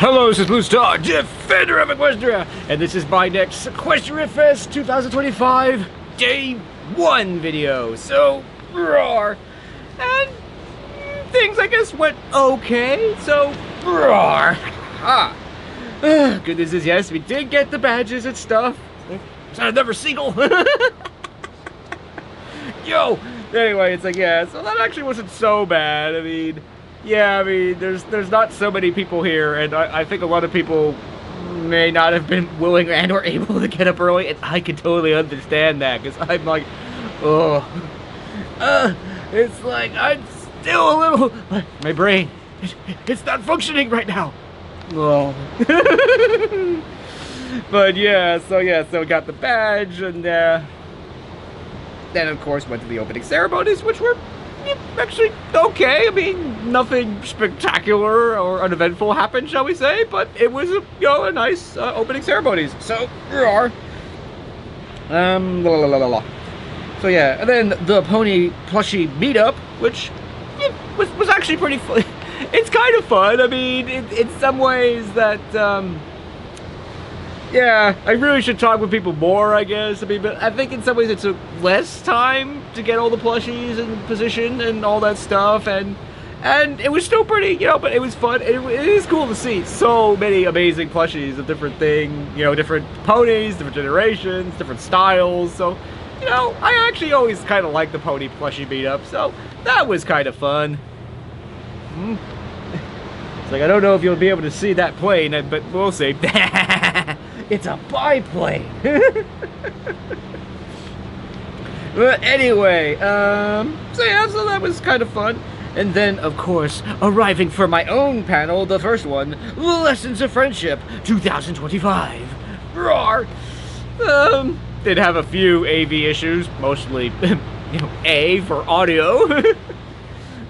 Hello, this is Blue Star, Defender of Equestria, and this is my next SeaquestriaFest 2025 Day 1 video. So, roar. And things, I guess, went okay, so, roar. Good news is, yes, we did get the badges and stuff. It's not another seagull. Yo! Anyway, it's like, yeah, so that actually wasn't so bad. I mean, there's not so many people here, and I think a lot of people may not have been willing and or able to get up early, and I can totally understand that, because I'm like, oh, it's like, I'm still a little, my brain, it's not functioning right now. Oh. But yeah, so we got the badge, and then of course went to the opening ceremonies, which were actually okay. I mean, nothing spectacular or uneventful happened, shall we say, but it was a nice opening ceremonies. So roar. So yeah, and then the pony plushie meetup, which was actually pretty fun. It's kind of fun. I mean, in some ways that yeah, I really should talk with people more, I guess. I mean, but I think in some ways it took less time to get all the plushies in position and all that stuff, and it was still pretty, but it was fun. It is cool to see so many amazing plushies of different things, different ponies, different generations, different styles. So, I actually always kind of like the pony plushie meetup, so that was kind of fun. It's like, I don't know if you'll be able to see that plane, but we'll see. It's a biplane. But anyway, so yeah, so that was kind of fun. And then, of course, arriving for my own panel, the first one, Lessons of Friendship 2025. Roar! Did have a few AV issues, mostly, A for audio.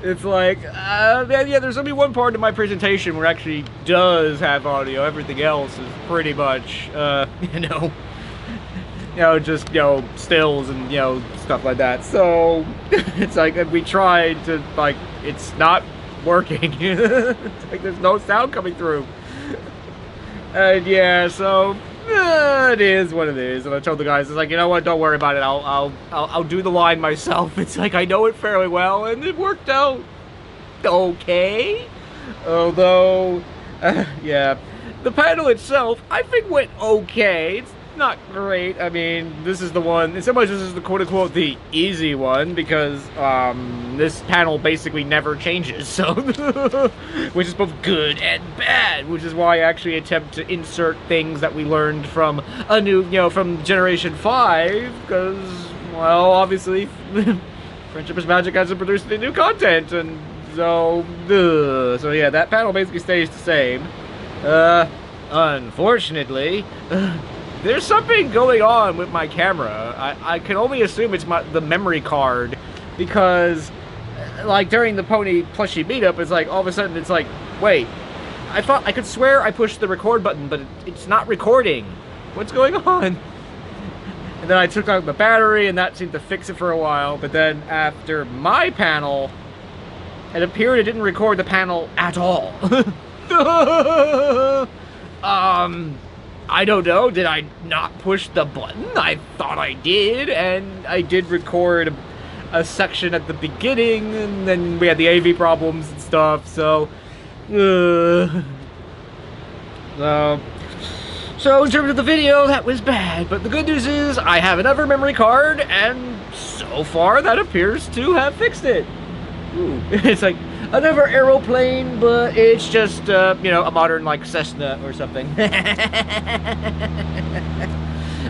It's like, yeah, there's only one part of my presentation where it actually does have audio. Everything else is pretty much, just, stills and, stuff like that. So, it's like, we tried to, like, it's not working. It's like, there's no sound coming through. And yeah, so, it is what it is. And I told the guys, it's like, you know what, don't worry about it. I'll do the line myself. It's like, I know it fairly well, and it worked out okay. Although, yeah, the panel itself, I think went okay. It's not great. I mean, this is the one, in some ways this is the quote-unquote the easy one, because this panel basically never changes, so which is both good and bad, which is why I actually attempt to insert things that we learned from a new, from Generation 5, because, well, obviously Friendship is Magic hasn't produced any new content, and so yeah, that panel basically stays the same. Unfortunately, there's something going on with my camera. I can only assume it's the memory card, because, like, during the pony plushie meetup, it's like, all of a sudden, it's like, wait, I could swear I pushed the record button, but it's not recording. What's going on? And then I took out the battery, and that seemed to fix it for a while, but then after my panel, it appeared it didn't record the panel at all. I don't know, did I not push the button? I thought I did, and I did record a section at the beginning, and then we had the AV problems and stuff, so so in terms of the video, that was bad, but the good news is I have another memory card, and so far that appears to have fixed it. Ooh. It's like another aeroplane, but it's just, a modern, like, Cessna or something.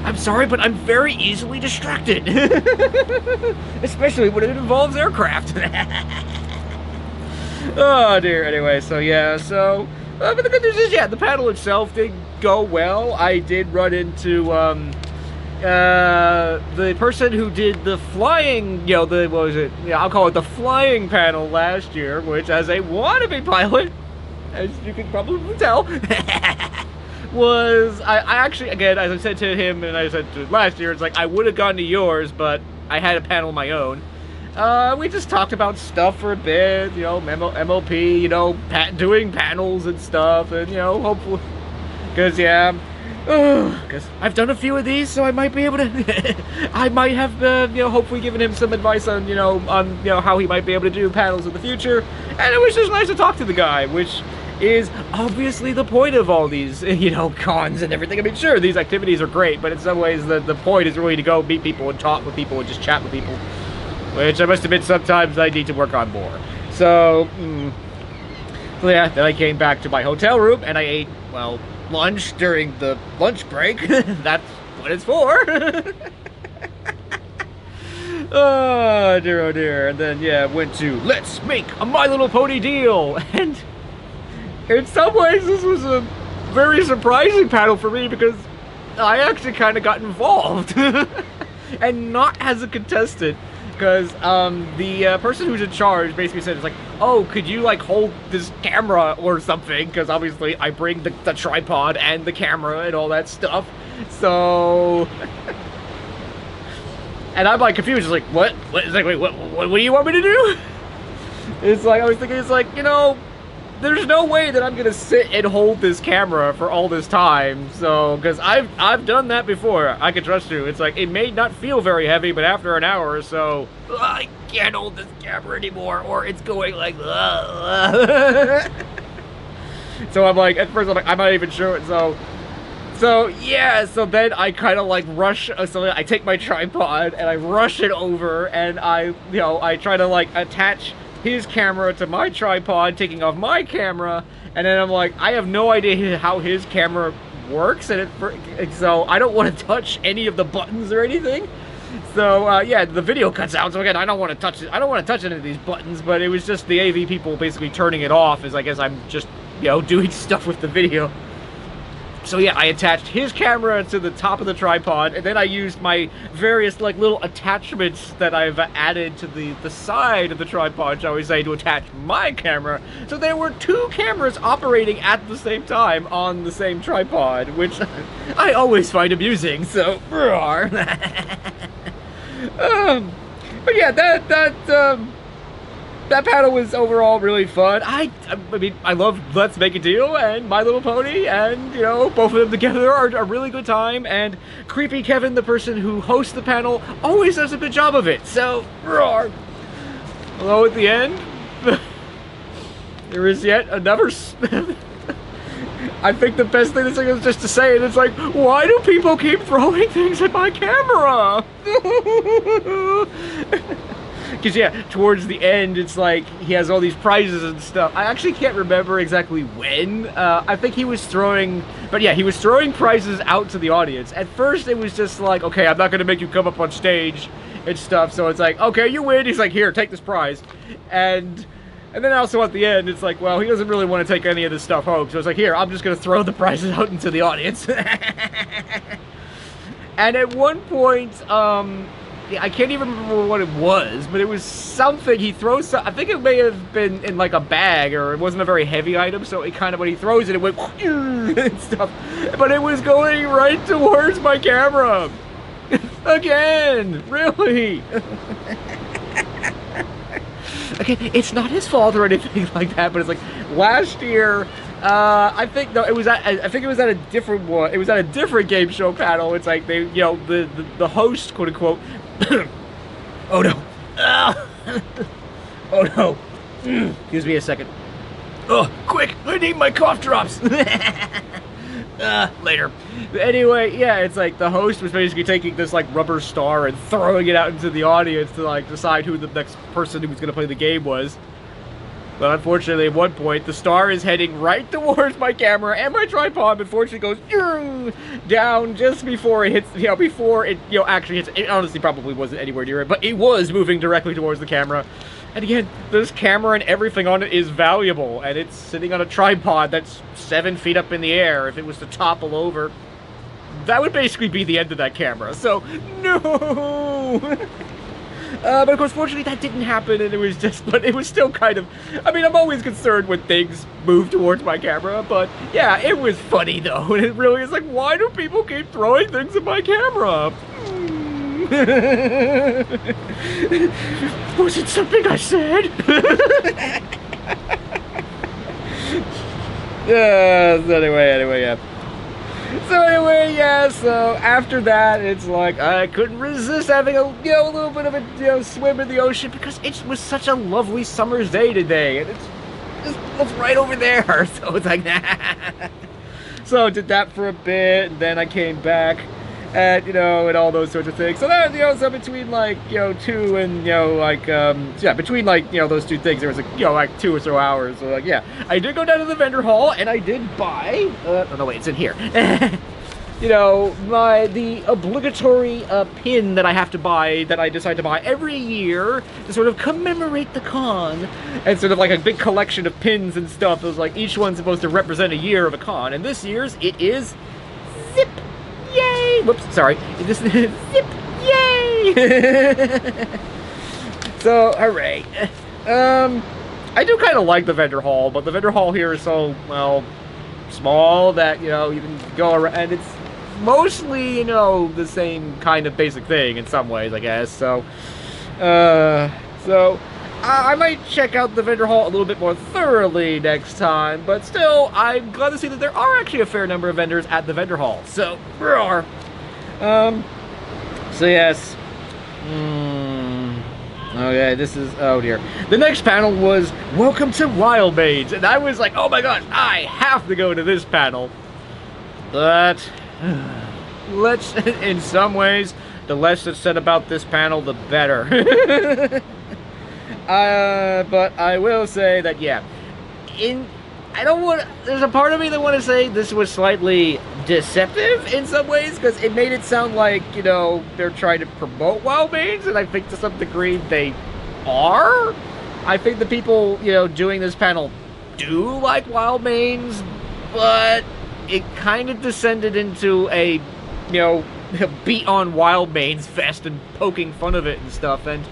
I'm sorry, but I'm very easily distracted. Especially when it involves aircraft. Oh, dear. Anyway, so, yeah, so... but the good news is, yeah, the panel itself did go well. I did run into, the person who did the flying, what was it? Yeah, I'll call it the flying panel last year, which, as a wannabe pilot, as you can probably tell, was, I actually, again, as I said to him, and I said to last year, it's like, I would have gone to yours, but I had a panel of my own. We just talked about stuff for a bit, you know, MLP, you know, doing panels and stuff, and, you know, hopefully, because, yeah, because I've done a few of these, so I might be able to, I might have, you know, hopefully given him some advice on, you know, how he might be able to do panels in the future, and it was just nice to talk to the guy, which is obviously the point of all these, you know, cons and everything. I mean, sure, these activities are great, but in some ways, the point is really to go meet people and talk with people and just chat with people, which I must admit sometimes I need to work on more. So, yeah, then I came back to my hotel room, and I ate, well, lunch during the lunch break. That's what it's for. Oh dear, and then, yeah, went to let's make a My Little Pony deal, and in some ways this was a very surprising panel for me because I actually kind of got involved, and not as a contestant, because the person who's in charge basically said, it's like, oh, could you like hold this camera or something, because obviously I bring the tripod and the camera and all that stuff, so and I'm like confused, it's like, what? It's like, wait, what do you want me to do? It's like, I was thinking, it's like, you know, there's no way that I'm gonna sit and hold this camera for all this time, so, because I've done that before, I can trust you. It's like, it may not feel very heavy, but after an hour or so, I can't hold this camera anymore, or it's going like, so I'm like, at first I'm like, I'm not even sure, so yeah, so then I kind of like rush, so I take my tripod and I rush it over, and I try to like attach his camera to my tripod, taking off my camera, and then I'm like, I have no idea how his camera works, and so I don't want to touch any of the buttons or anything. So yeah, the video cuts out. So again, I don't want to touch it. I don't want to touch any of these buttons, but it was just the AV people basically turning it off, as I guess I'm just, you know, doing stuff with the video. So yeah, I attached his camera to the top of the tripod, and then I used my various like little attachments that I've added to the side of the tripod, shall we say, to attach my camera. So there were two cameras operating at the same time on the same tripod, which I always find amusing, so but yeah, that panel was overall really fun. I mean, I love Let's Make a Deal and My Little Pony, and, you know, both of them together are a really good time, and Creepy Kevin, the person who hosts the panel, always does a good job of it, so, although at the end, there is yet another, I think the best thing is just to say it, it's like, why do people keep throwing things at my camera? Because, yeah, towards the end, it's like, he has all these prizes and stuff. I actually can't remember exactly when. I think he was throwing, but yeah, he was throwing prizes out to the audience. At first, it was just like, okay, I'm not going to make you come up on stage and stuff. So it's like, okay, you win. He's like, here, take this prize. And then also at the end, it's like, well, he doesn't really want to take any of this stuff home. So it's like, here, I'm just going to throw the prizes out into the audience. And at one point, I can't even remember what it was, but it was something he throws. I think it may have been in like a bag, or it wasn't a very heavy item, so it kind of, when he throws it, it went and stuff. But it was going right towards my camera. Again, really? Okay, it's not his fault or anything like that, but it's like last year. I think no, it was at. I think it was at a different one. It was at a different game show panel. It's like they, you know, the host, quote unquote. Oh no! Oh no! Excuse me a second. Oh, quick! I need my cough drops. Later. But anyway, yeah, it's like the host was basically taking this like rubber star and throwing it out into the audience to like decide who the next person who was going to play the game was. But unfortunately, at one point, the star is heading right towards my camera and my tripod, but fortunately goes down just before it hits, before it, actually hits. It honestly probably wasn't anywhere near it, but it was moving directly towards the camera. And again, this camera and everything on it is valuable, and it's sitting on a tripod that's 7 feet up in the air. If it was to topple over, that would basically be the end of that camera. So, no! But of course, fortunately, that didn't happen, and it was just, but it was still kind of, I mean, I'm always concerned when things move towards my camera, but yeah, it was funny, though, and it really is like, why do people keep throwing things at my camera? Was it something I said? Anyway, yeah. So after that, it's like I couldn't resist having a little bit of a swim in the ocean because it was such a lovely summer's day today, and it's right over there. So it's like, so I did that for a bit, and then I came back, and and all those sorts of things. So that so between like 2 and between like those two things, there was like 2 or so hours. So like I did go down to the vendor hall, and I did buy. Oh no, wait, it's in here. The obligatory pin that I have to buy, that I decide to buy every year to sort of commemorate the con, and sort of like a big collection of pins and stuff. It was like each one's supposed to represent a year of a con, and this year's it is Zip. Yay! Whoops, sorry. This is Zip. Yay! So hooray! I do kind of like the vendor hall, but the vendor hall here is so small that you can go around, and it's mostly the same kind of basic thing in some ways, I guess. So I might check out the vendor hall a little bit more thoroughly next time, but still I'm glad to see that there are actually a fair number of vendors at the vendor hall. So roar. So yes. Okay, this is, oh dear. The next panel was Welcome to Wild Maids, and I was like, oh my gosh, I have to go to this panel. But in some ways, the less that's said about this panel, the better. But I will say that, there's a part of me that want to say this was slightly deceptive in some ways, because it made it sound like, they're trying to promote wild maids, and I think to some degree they are. I think the people, doing this panel do like wild maids, but it kind of descended into a, beat on wild maids fest and poking fun of it and stuff, and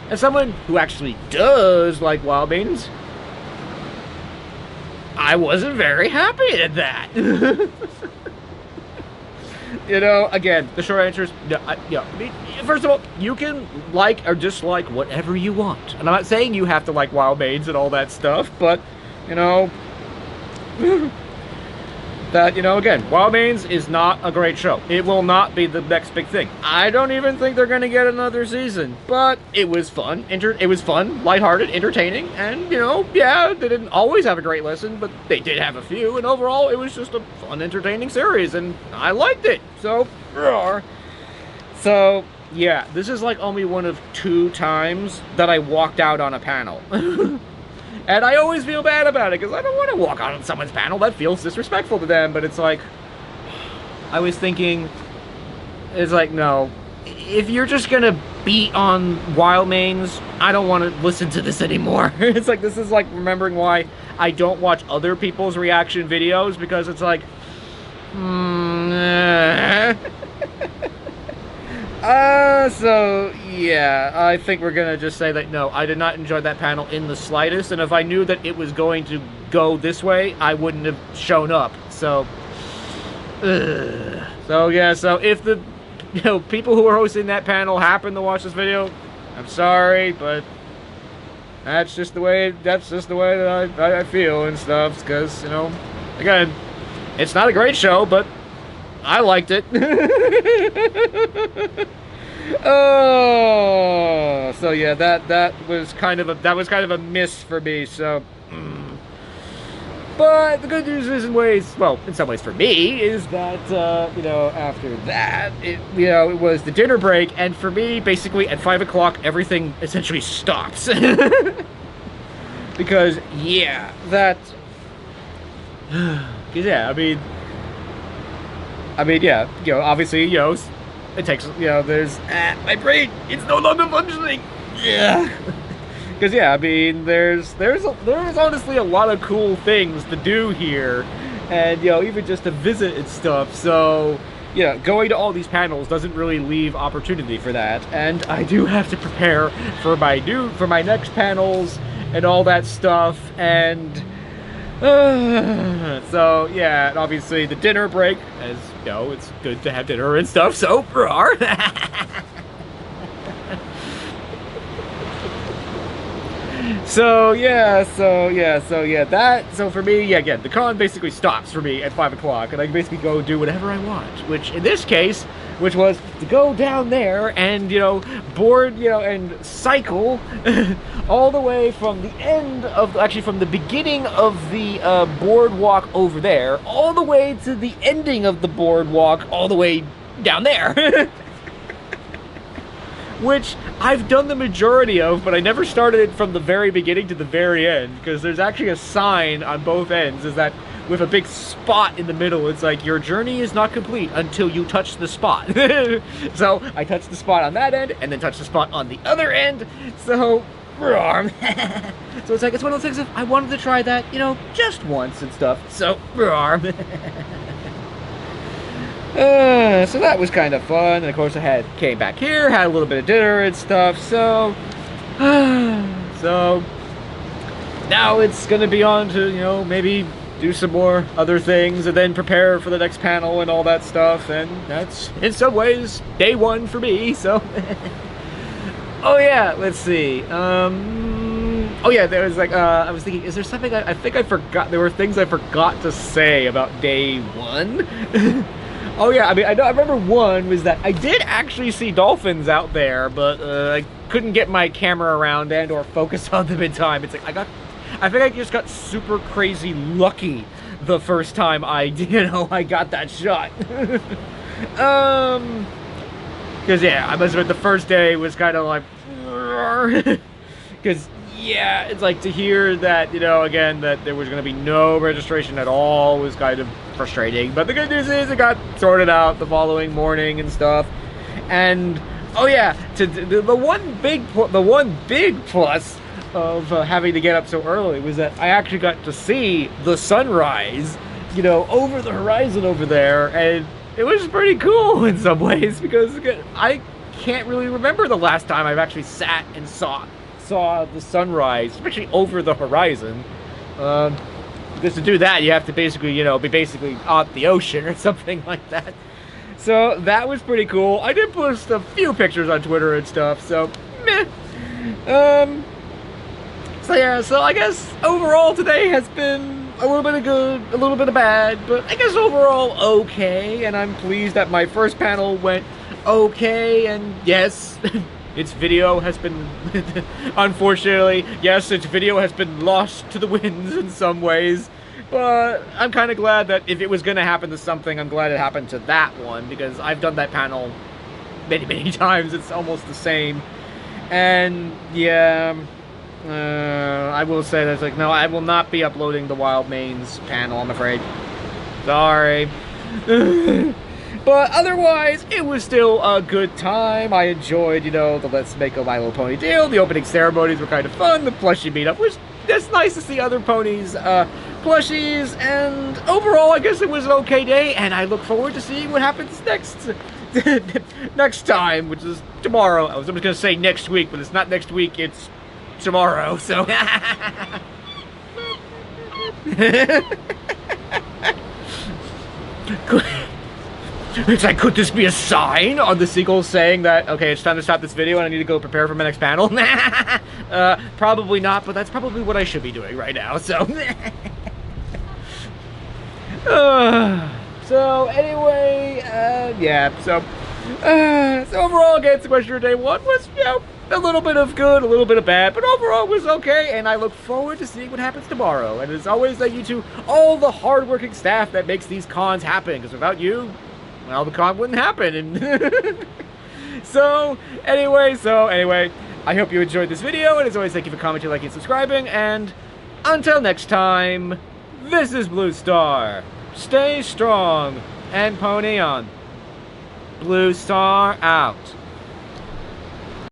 as someone who actually does like wild maids, I wasn't very happy at that. Again, the short answer is first of all, you can like or dislike whatever you want. And I'm not saying you have to like wild maids and all that stuff, but, that, again, Wild Maids is not a great show. It will not be the next big thing. I don't even think they're going to get another season, but it was fun. It was fun, lighthearted, entertaining, and, they didn't always have a great lesson, but they did have a few, and overall, it was just a fun, entertaining series, and I liked it. So, roar. So, yeah, this is like only one of 2 times that I walked out on a panel. And I always feel bad about it, because I don't want to walk out on someone's panel. That feels disrespectful to them, but it's like, I was thinking, it's like, no, if you're just going to beat on wild mains, I don't want to listen to this anymore. It's like, this is like remembering why I don't watch other people's reaction videos, because it's like, so, yeah, I think we're gonna just say that, no, I did not enjoy that panel in the slightest, and if I knew that it was going to go this way, I wouldn't have shown up, so, so, yeah, so if the, people who are hosting that panel happen to watch this video, I'm sorry, but that's just the way that I feel and stuff, because, again, it's not a great show, but I liked it. Oh, so yeah, that was kind of a miss for me. So, but the good news is, in some ways for me, is that after that, it was the dinner break, and for me, basically at 5 o'clock, everything essentially stops. Because obviously, it takes, there's, my brain, it's no longer functioning. Yeah. Because, there's honestly a lot of cool things to do here. And, even just to visit and stuff. So, going to all these panels doesn't really leave opportunity for that. And I do have to prepare for my next panels and all that stuff. And So yeah, and obviously the dinner break, as you know, it's good to have dinner and stuff. So rawr. So for me, yeah, again, the con basically stops for me at 5 o'clock, and I can basically go do whatever I want. Which in this case, which was to go down there and board, and cycle all the way from the end of, actually from the beginning of the boardwalk over there, all the way to the ending of the boardwalk, all the way down there. Which I've done the majority of, but I never started it from the very beginning to the very end, because there's actually a sign on both ends, is that with a big spot in the middle, it's like, your journey is not complete until you touch the spot. So I touched the spot on that end, and then touched the spot on the other end, so so it's like, it's one of those things of, I wanted to try that, just once and stuff, so so that was kind of fun, and of course I came back here, had a little bit of dinner and stuff, so so now it's gonna be on to, maybe do some more other things, and then prepare for the next panel and all that stuff, and that's, in some ways, day one for me, so. Oh yeah, let's see, oh yeah, there was like, I was thinking, is there something I think I forgot, there were things I forgot to say about day one? Oh yeah, I mean, I remember one was that I did actually see dolphins out there, but I couldn't get my camera around and or focus on them in time. It's like, I think I just got super crazy lucky the first time I got that shot. Because yeah, I must admit the first day was kind of like, because yeah, it's like to hear that, again, that there was going to be no registration at all was kind of frustrating. But the good news is it got sorted out the following morning and stuff. And oh yeah, the one big plus of having to get up so early was that I actually got to see the sunrise, over the horizon over there, and it was pretty cool in some ways, because again, I can't really remember the last time I've actually sat and saw the sunrise, especially over the horizon. Because to do that, you have to basically, be basically on the ocean or something like that. So that was pretty cool. I did post a few pictures on Twitter and stuff, so meh. So yeah, so I guess overall today has been a little bit of good, a little bit of bad, but I guess overall okay, and I'm pleased that my first panel went okay, and yes, its video has been, unfortunately, yes, its video has been lost to the winds in some ways, but I'm kind of glad that if it was going to happen to something, I'm glad it happened to that one, because I've done that panel many, many times. It's almost the same, and yeah, I will say that, like, no, I will not be uploading the Wild Mains panel, I'm afraid. Sorry. But otherwise, it was still a good time. I enjoyed, the Let's Make a My Little Pony deal. The opening ceremonies were kind of fun. The plushie meetup was just nice to see other ponies, plushies, and overall, I guess it was an okay day, and I look forward to seeing what happens next time, which is tomorrow. I was just going to say next week, but it's not next week, it's tomorrow, so. It's like, could this be a sign on the sequel saying that, okay, it's time to stop this video and I need to go prepare for my next panel? Probably not, but that's probably what I should be doing right now, so. So, anyway, yeah, so overall, again, Sequester Day 1 was, a little bit of good, a little bit of bad, but overall it was okay, and I look forward to seeing what happens tomorrow. And as always, thank you to all the hardworking staff that makes these cons happen, because without you, well, the con wouldn't happen. And so anyway, I hope you enjoyed this video, and as always, thank you for commenting, liking, and subscribing, and until next time, this is Blue Star. Stay strong and pony on. Blue Star out.